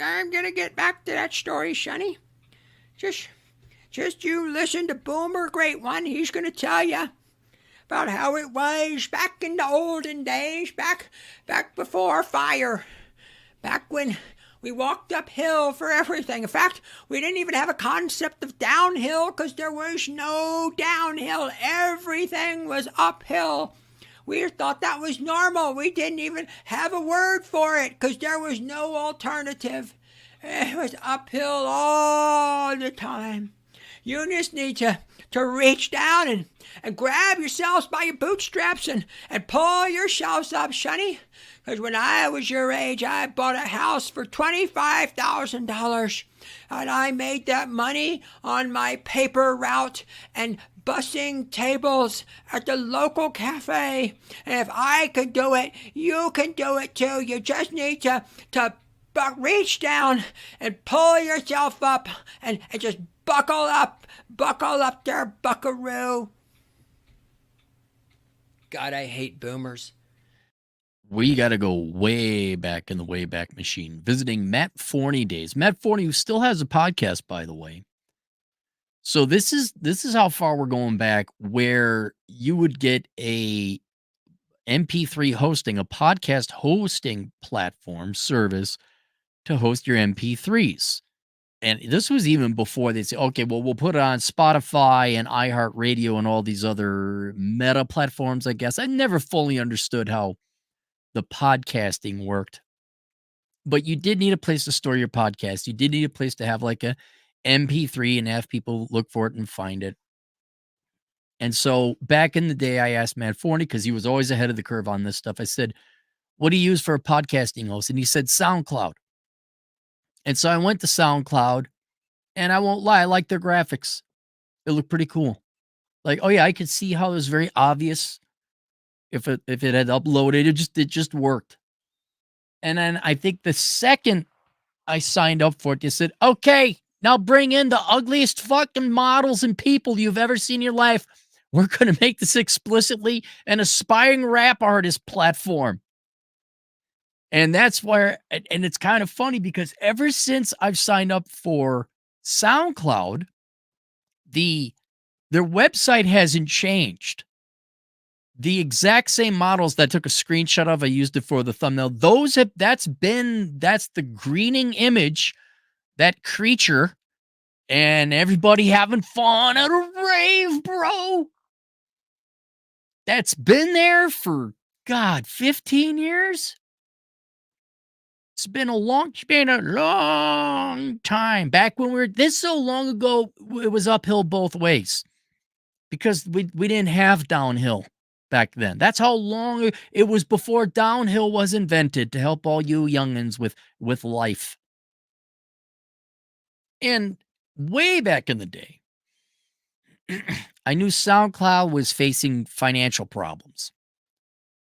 I'm going to get back to that story, Sonny. Just, just you listen to Boomer Great One. He's going to tell you about how it was back in the olden days, back before fire, back when we walked uphill for everything. In fact, we didn't even have a concept of downhill because there was no downhill. Everything was uphill. We thought that was normal. We didn't even have a word for it because there was no alternative. It was uphill all the time. You just need to reach down and grab yourselves by your bootstraps and pull yourselves up, Sonny. Because when I was your age, I bought a house for $25,000. And I made that money on my paper route and bussing tables at the local cafe. And if I could do it, you can do it too. You just need to reach down and pull yourself up and just buckle up there, buckaroo. God, I hate boomers. We got to go way back in the Wayback Machine, visiting Matt Forney days. Matt Forney, who still has a podcast, by the way. So this is how far we're going back, where you would get a MP3 hosting, a podcast hosting platform service to host your MP3s. And this was even before they'd say, okay, well, we'll put it on Spotify and iHeartRadio and all these other meta platforms, I guess. I never fully understood how the podcasting worked. But you did need a place to store your podcast. You did need a place to have like a MP3 and have people look for it and find it. And so back in the day, I asked Matt Forney, because he was always ahead of the curve on this stuff. I said, what do you use for a podcasting host? And he said, SoundCloud. And so I went to SoundCloud, and I won't lie, I like their graphics. It looked pretty cool. Like, oh yeah, I could see how it was very obvious if it had uploaded. It just worked. And then I think the second I signed up for it, they said, okay, now bring in the ugliest fucking models and people you've ever seen in your life. We're going to make this explicitly an aspiring rap artist platform. And that's where, and it's kind of funny because ever since I've signed up for SoundCloud, their website hasn't changed. The exact same models that I took a screenshot of, I used it for the thumbnail. That's the greening image, that creature, and everybody having fun at a rave, bro. That's been there for, God, 15 years? It's been a long time. Back when this so long ago, it was uphill both ways because we didn't have downhill back then. That's how long it was before downhill was invented to help all you youngins with life. And way back in the day, I knew SoundCloud was facing financial problems.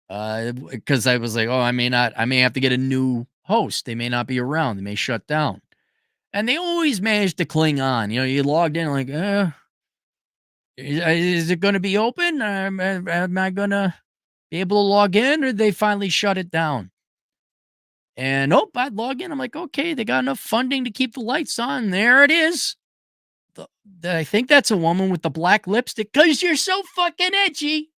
Because I was like, oh, I may have to get a new host. They may not be around. They may shut down. And they always managed to cling on. You know, you logged in like, is it going to be open? Am I going to be able to log in, or they finally shut it down? And I'd log in. I'm like, okay, they got enough funding to keep the lights on. There it is. I think that's a woman with the black lipstick, because you're so fucking edgy.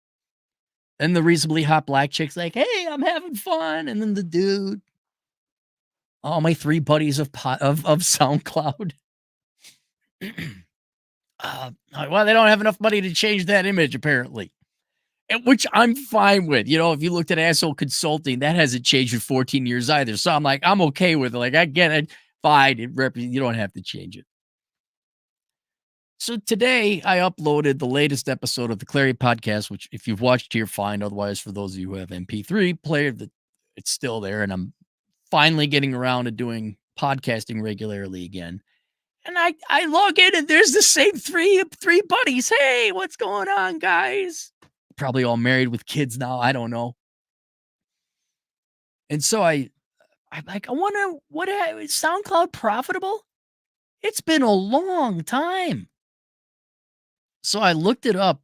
And the reasonably hot black chick's like, hey, I'm having fun. And then the dude, all my three buddies of SoundCloud. Well, they don't have enough money to change that image, apparently. Which I'm fine with. You know, if you looked at Asshole Consulting, that hasn't changed in 14 years either. So I'm like, I'm okay with it. Like, I get it. Fine. You don't have to change it. So today I uploaded the latest episode of the Clary podcast, which if you've watched, you're fine. Otherwise, for those of you who have MP3 player, it's still there. And I'm finally getting around to doing podcasting regularly again. And I log in and there's the same three buddies. Hey, what's going on, guys? Probably all married with kids now. I don't know. And so I'm like, I wonder, is SoundCloud profitable? It's been a long time. So I looked it up,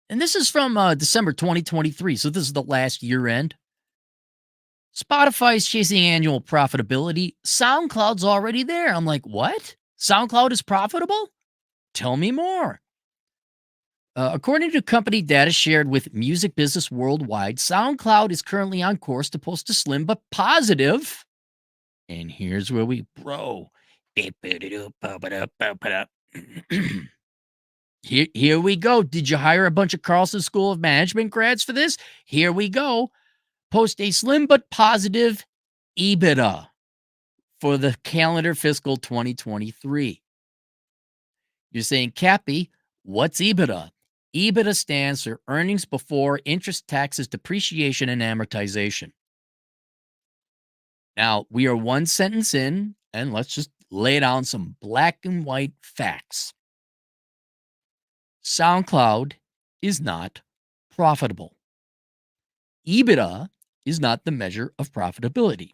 and this is from December 2023. So this is the last year end. Spotify's chasing annual profitability. SoundCloud's already there. I'm like, what? SoundCloud is profitable? Tell me more. According to company data shared with Music Business Worldwide, SoundCloud is currently on course to post a slim but positive. And here's where we bro. Here we go. Did you hire a bunch of Carlson School of Management grads for this? Here we go. Post a slim but positive EBITDA for the calendar fiscal 2023. You're saying, Cappy, what's EBITDA? EBITDA stands for earnings before interest, taxes, depreciation, and amortization. Now, we are one sentence in, and let's just lay down some black and white facts. SoundCloud is not profitable. EBITDA is not the measure of profitability.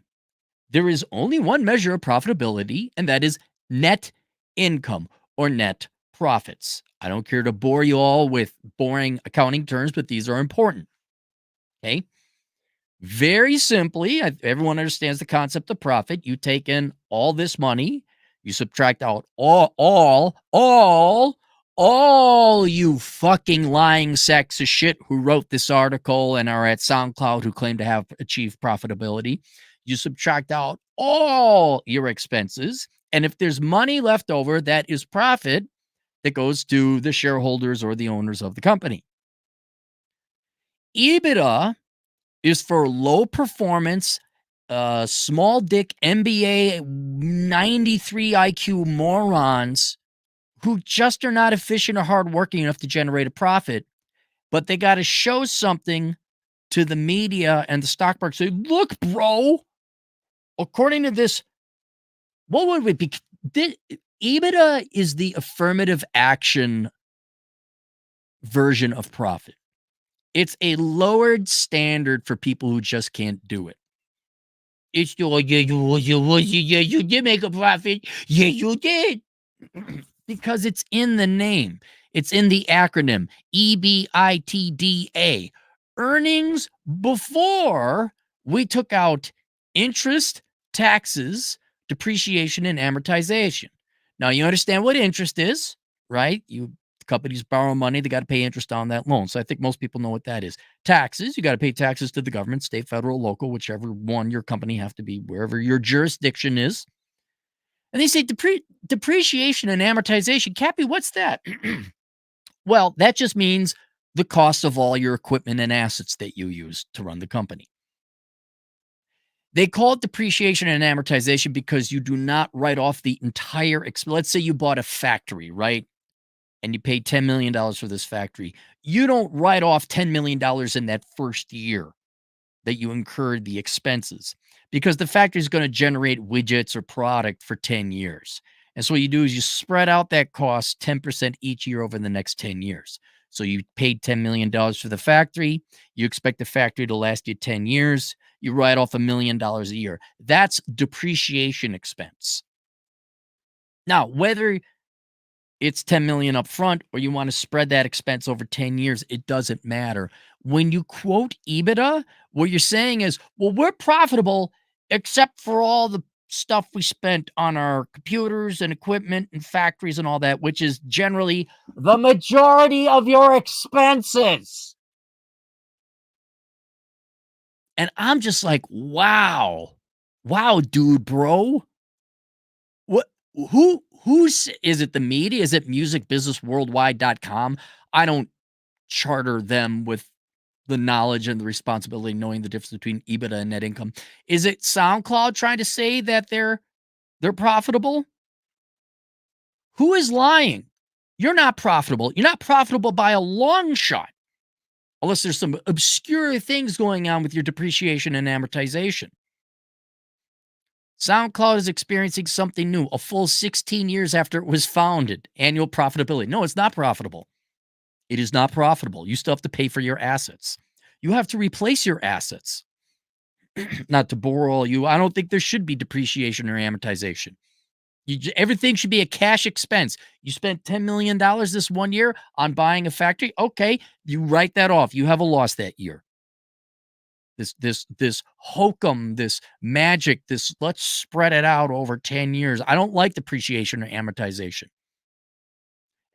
There is only one measure of profitability, and that is net income or net profits. I don't care to bore you all with boring accounting terms, but these are important. Okay. Very simply, everyone understands the concept of profit. You take in all this money, you subtract out all you fucking lying sacks of shit who wrote this article and are at SoundCloud who claim to have achieved profitability. You subtract out all your expenses. And if there's money left over, that is profit that goes to the shareholders or the owners of the company. EBITDA is for low performance, small dick MBA 93 IQ morons who just are not efficient or hardworking enough to generate a profit, but they got to show something to the media and the stock market. Say, look, bro, according to this, what would it be? EBITDA is the affirmative action version of profit. It's a lowered standard for people who just can't do it. It's you did make a profit. Yeah, you did. Because it's in the name. It's in the acronym EBITDA. Earnings before we took out interest, taxes, depreciation, and amortization. Now, you understand what interest is, right? Companies borrow money, they got to pay interest on that loan. So I think most people know what that is. Taxes, you got to pay taxes to the government, state, federal, local, whichever one your company have to be, wherever your jurisdiction is. And they say depreciation and amortization. Cappy, what's that? Well, that just means the cost of all your equipment and assets that you use to run the company. They call it depreciation and amortization because you do not write off the entire let's say you bought a factory, right? And you paid $10 million for this factory. You don't write off $10 million in that first year that you incurred the expenses because the factory is going to generate widgets or product for 10 years. And so what you do is you spread out that cost 10% each year over the next 10 years. So you paid $10 million for the factory. You expect the factory to last you 10 years. You write off $1 million a year. That's depreciation expense. Now, whether it's 10 million up front or you want to spread that expense over 10 years, it doesn't matter. When you quote EBITDA, what you're saying is, well, we're profitable except for all the stuff we spent on our computers and equipment and factories and all that, which is generally the majority of your expenses. And I'm just like, wow, dude, bro. What? Who's is it? The media? Is it musicbusinessworldwide.com? I don't charter them with the knowledge and the responsibility knowing the difference between EBITDA and net income. Is it SoundCloud trying to say that they're profitable? Who is lying? You're not profitable. You're not profitable by a long shot. Unless there's some obscure things going on with your depreciation and amortization. SoundCloud is experiencing something new, a full 16 years after it was founded. Annual profitability. No, it's not profitable. It is not profitable. You still have to pay for your assets. You have to replace your assets. Not to bore all you, I don't think there should be depreciation or amortization. Everything should be a cash expense. You spent $10 million this one year on buying a factory. Okay, you write that off. You have a loss that year. this hokum, this magic, this let's spread it out over 10 years. I don't like depreciation or amortization.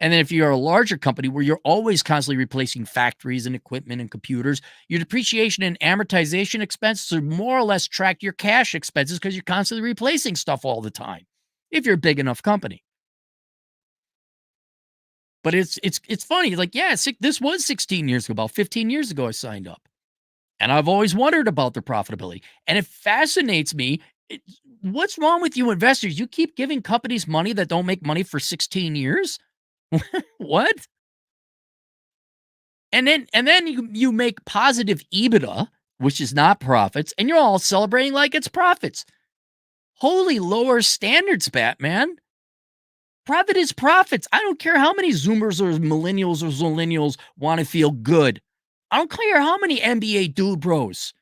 And then if you're a larger company where you're always constantly replacing factories and equipment and computers, your depreciation and amortization expenses are more or less track your cash expenses because you're constantly replacing stuff all the time. If you're a big enough company. But it's funny. Like, yeah, this was 16 years ago. About 15 years ago, I signed up. And I've always wondered about their profitability. And it fascinates me. What's wrong with you investors? You keep giving companies money that don't make money for 16 years? What? And then you make positive EBITDA, which is not profits, and you're all celebrating like it's profits. Holy lower standards, Batman. Profit is profits. I don't care how many Zoomers or millennials or zillennials want to feel good. I don't care how many NBA dude bros.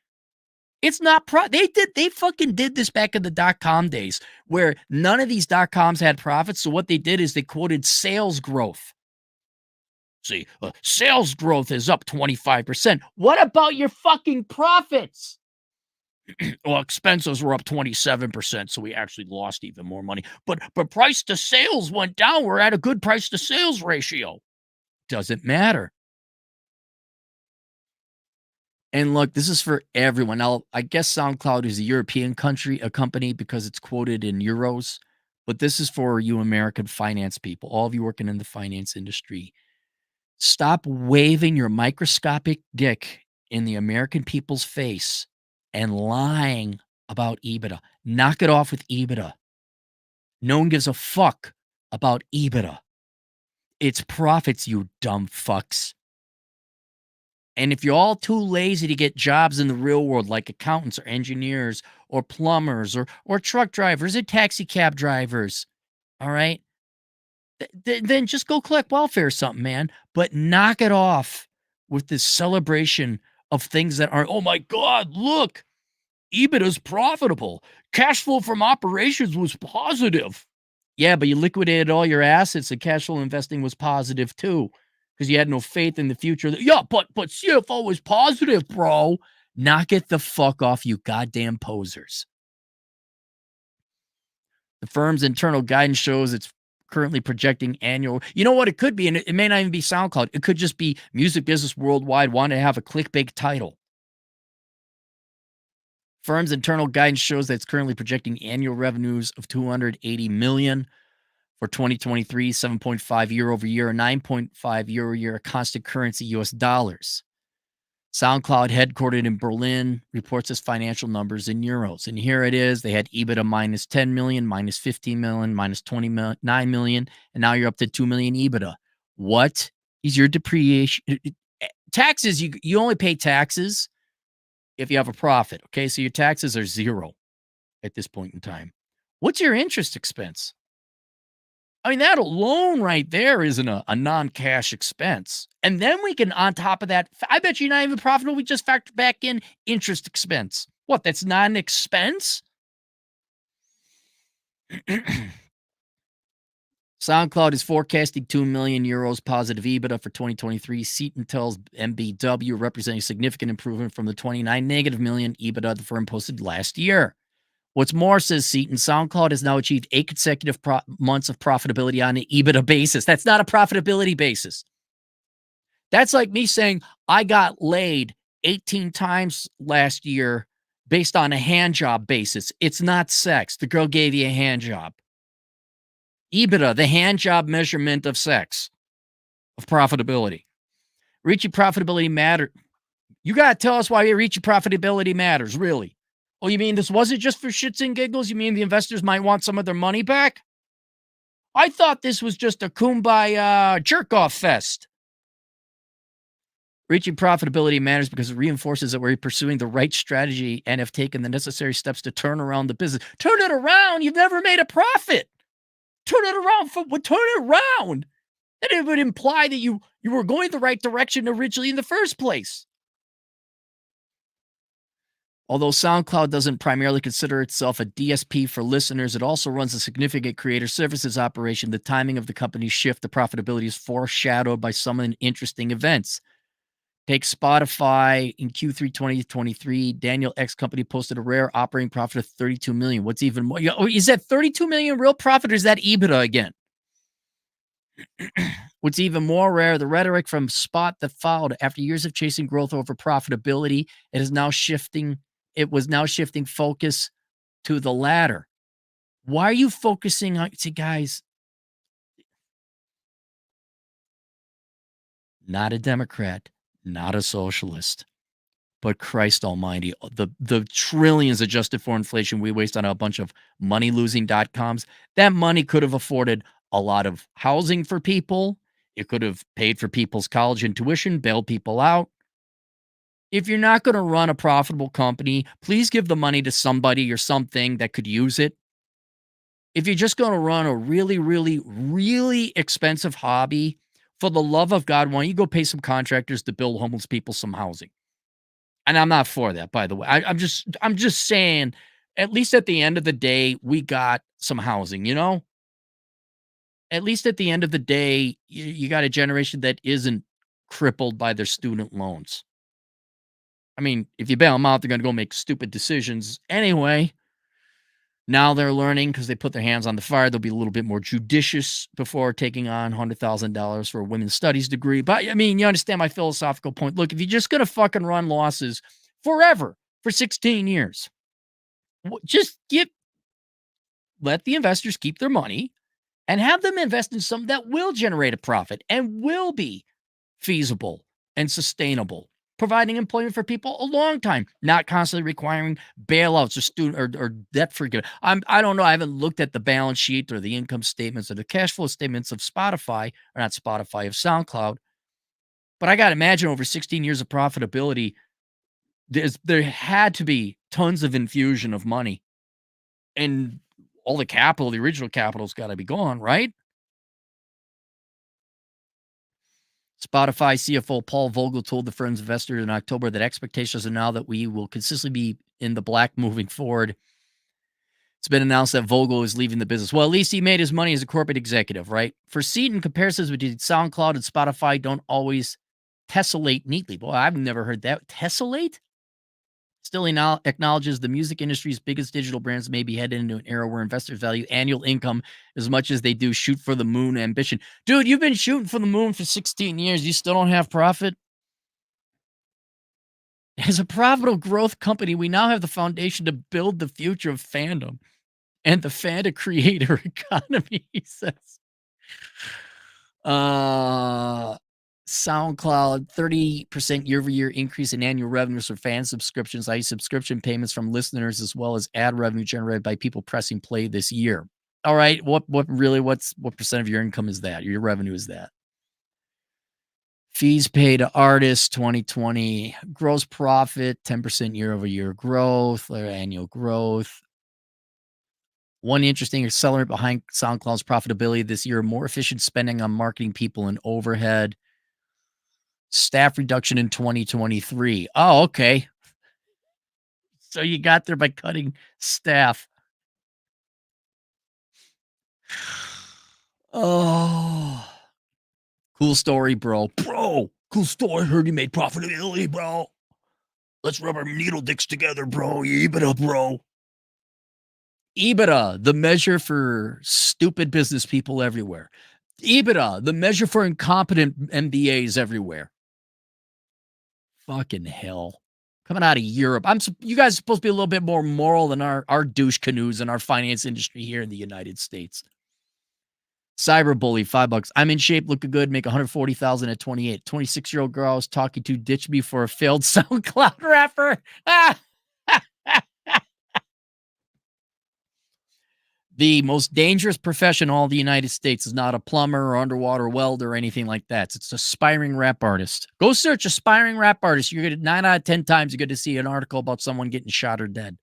It's not they fucking did this back in the dot-com days where none of these dot-coms had profits. So what they did is they quoted sales growth. See, sales growth is up 25%. What about your fucking profits? Well, expenses were up 27%, so we actually lost even more money. But price to sales went down. We're at a good price to sales ratio. Doesn't matter. And look, this is for everyone. Now, I guess SoundCloud is a European company because it's quoted in euros. But this is for you American finance people, all of you working in the finance industry. Stop waving your microscopic dick in the American people's face and lying about EBITDA. Knock it off with EBITDA. No one gives a fuck about EBITDA. It's profits, you dumb fucks. And if you're all too lazy to get jobs in the real world, like accountants or engineers or plumbers or truck drivers or taxi cab drivers, all right, then just go collect welfare or something, man. But knock it off with this celebration of things that aren't, oh my God, look, EBITDA's profitable. Cash flow from operations was positive. Yeah, but you liquidated all your assets and cash flow investing was positive too because you had no faith in the future. Yeah, but CFO was positive, bro. Knock it the fuck off, you goddamn posers. The firm's internal guidance shows it's currently projecting annual. You know what it could be, and it may not even be SoundCloud. It could just be Music Business Worldwide wanting to have a clickbait title. Firm's internal guidance shows that it's currently projecting annual revenues of $280 million for 2023, 7.5 year over year, 9.5 year over year constant currency US dollars. SoundCloud, headquartered in Berlin, reports its financial numbers in euros. And here it is. They had EBITDA minus 10 million, minus 15 million, minus 29 million, and now you're up to 2 million EBITDA. What is your depreciation? Taxes, you only pay taxes if you have a profit. Okay, so your taxes are zero at this point in time. What's your interest expense? I mean, that alone right there isn't a non-cash expense. And then we can, on top of that, I bet you're not even profitable. We just factor back in interest expense. What, that's not an expense? SoundCloud is forecasting 2 million euros positive EBITDA for 2023. Seaton tells MBW, representing significant improvement from the 29 negative million EBITDA the firm posted last year. What's more, says Seaton, SoundCloud has now achieved 8 consecutive months of profitability on an EBITDA basis. That's not a profitability basis. That's like me saying I got laid 18 times last year based on a hand job basis. It's not sex. The girl gave you a hand job. EBITDA, the hand job measurement of sex, of profitability. Reaching profitability matters. You got to tell us why reaching profitability matters, really. Oh, you mean this wasn't just for shits and giggles? You mean the investors might want some of their money back? I thought this was just a kumbaya jerk-off fest. Reaching profitability matters because it reinforces that we're pursuing the right strategy and have taken the necessary steps to turn around the business. Turn it around? You've never made a profit. Turn it around. Turn it around. Then it would imply that you were going the right direction originally in the first place. Although SoundCloud doesn't primarily consider itself a DSP for listeners, it also runs a significant creator services operation. The timing of the company's shift to profitability is foreshadowed by some interesting events. Take Spotify in Q3 2023. Daniel X company posted a rare operating profit of 32 million. What's even more? Is that 32 million real profit or is that EBITDA again? What's even more rare, the rhetoric from Spot that followed after years of chasing growth over profitability, it was now shifting focus to the latter. Why are you focusing on, see, guys, not a Democrat, not a socialist, but Christ almighty, the trillions adjusted for inflation we waste on a bunch of money-losing .coms, that money could have afforded a lot of housing for people. It could have paid for people's college and tuition, bailed people out. If you're not going to run a profitable company, please give the money to somebody or something that could use it. If you're just going to run a really, really, really expensive hobby, for the love of God, why don't you go pay some contractors to build homeless people some housing? And I'm not for that, by the way. I'm just saying, at least at the end of the day, we got some housing, you know? At least at the end of the day, you got a generation that isn't crippled by their student loans. I mean, if you bail them out, they're going to go make stupid decisions anyway. Now they're learning because they put their hands on the fire. They'll be a little bit more judicious before taking on $100,000 for a women's studies degree. But I mean, you understand my philosophical point. Look, if you're just going to fucking run losses forever for 16 years, just let the investors keep their money and have them invest in something that will generate a profit and will be feasible and sustainable, providing employment for people a long time, not constantly requiring bailouts or student or debt forgiveness. I don't know. I haven't looked at the balance sheet or the income statements or the cash flow statements of Spotify, or not Spotify, of SoundCloud. But I got to imagine over 16 years of profitability, there had to be tons of infusion of money, and all the capital, the original capital's got to be gone, right? Spotify CFO Paul Vogel told the firm's investors in October that expectations are now that we will consistently be in the black moving forward. It's been announced that Vogel is leaving the business. Well, at least he made his money as a corporate executive, right? For Seaton, comparisons between SoundCloud and Spotify don't always tessellate neatly. Boy, I've never heard that. Tessellate? Still, he now acknowledges the music industry's biggest digital brands may be headed into an era where investors value annual income as much as they do shoot for the moon ambition. Dude, you've been shooting for the moon for 16 years. You still don't have profit? As a profitable growth company, we now have the foundation to build the future of fandom and the fan creator economy, he says. SoundCloud, 30% year-over-year increase in annual revenues for fan subscriptions, i.e. subscription payments from listeners, as well as ad revenue generated by people pressing play this year. All right, what percent of your income is that? Your revenue is that? Fees paid to artists, 2020. Gross profit, 10% year-over-year growth, or annual growth. One interesting accelerant behind SoundCloud's profitability this year, more efficient spending on marketing, people, and overhead. Staff reduction in 2023. Oh, okay. So you got there by cutting staff. Oh, cool story, bro. Bro, cool story. Heard you made profitability, bro. Let's rub our needle dicks together, bro. EBITDA, bro. EBITDA, the measure for stupid business people everywhere. EBITDA, the measure for incompetent MBAs everywhere. Fucking hell. Coming out of Europe. You guys are supposed to be a little bit more moral than our douche canoes in our finance industry here in the United States. Cyberbully, $5. I'm in shape, looking good, make 140,000 at 28. 26-year-old girl I was talking to ditched me for a failed SoundCloud rapper. The most dangerous profession in all the United States is not a plumber or underwater welder or anything like that. It's aspiring rap artist. Go search aspiring rap artist. You're going to 9 out of 10 times you're going to see an article about someone getting shot or dead.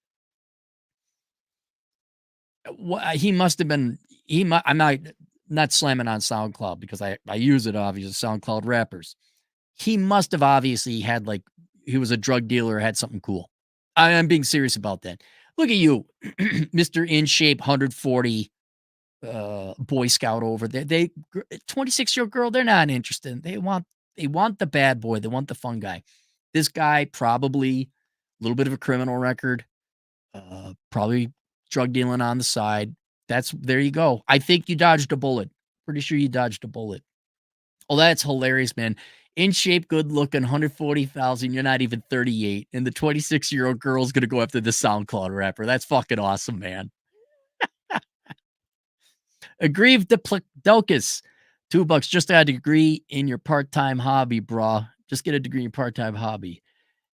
He must have been. I'm not slamming on SoundCloud because I use it obviously. SoundCloud rappers. He must have obviously had he was a drug dealer or had something cool. I'm being serious about that. Look at you, Mr. In Shape 140 Boy Scout over there. 26-year-old girl, they're not interested. They want the bad boy. They want the fun guy. This guy probably a little bit of a criminal record, probably drug dealing on the side. There you go. I think you dodged a bullet. Pretty sure you dodged a bullet. Oh, that's hilarious, man. In shape, good looking, 140,000. You're not even 38. And the 26-year-old girl's going to go after the SoundCloud rapper. That's fucking awesome, man. Aggrieved Diplodocus. $2 just add a degree in your part-time hobby, brah. Just get a degree in your part-time hobby.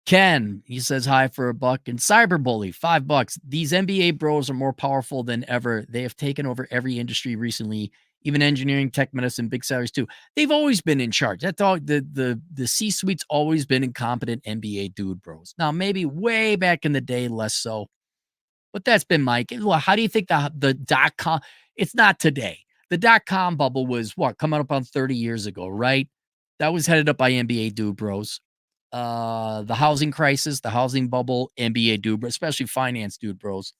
Ken, he says hi for $1. And Cyberbully, $5. These NBA bros are more powerful than ever. They have taken over every industry recently, even engineering, tech, medicine, big salaries too. They've always been in charge. That's all. The C-suite's always been incompetent NBA dude bros. Now, maybe way back in the day, less so. But that's been Mike. How do you think the dot-com? It's not today. The dot-com bubble was what, coming up on 30 years ago, right? That was headed up by NBA dude bros. The housing crisis, the housing bubble, NBA dude, especially finance dude bros.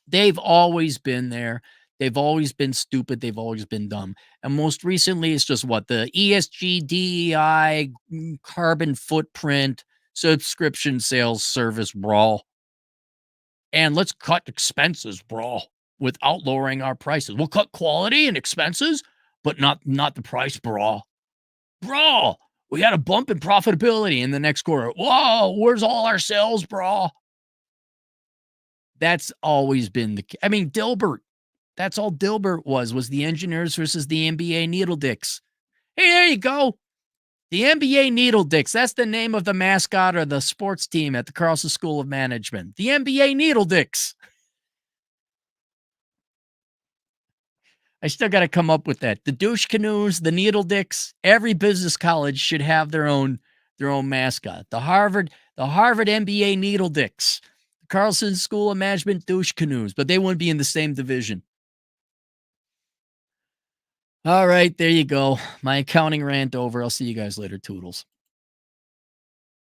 They've always been there. They've always been stupid. They've always been dumb. And most recently, it's just what the ESG, DEI, carbon footprint, subscription sales service brawl. And let's cut expenses brawl without lowering our prices. We'll cut quality and expenses, but not the price brawl. Brawl. We had a bump in profitability in the next quarter. Whoa, where's all our sales, brawl? That's always been Dilbert. That's all Dilbert was the engineers versus the NBA needle dicks. Hey, there you go. The NBA Needle Dicks. That's the name of the mascot or the sports team at the Carlson School of Management. The NBA Needle Dicks. I still got to come up with that. The douche canoes, the needle dicks. Every business college should have their own mascot. The Harvard NBA Needle Dicks. The Carlson School of Management douche canoes, but they wouldn't be in the same division. All right, there you go. My accounting rant over. I'll see you guys later. Toodles.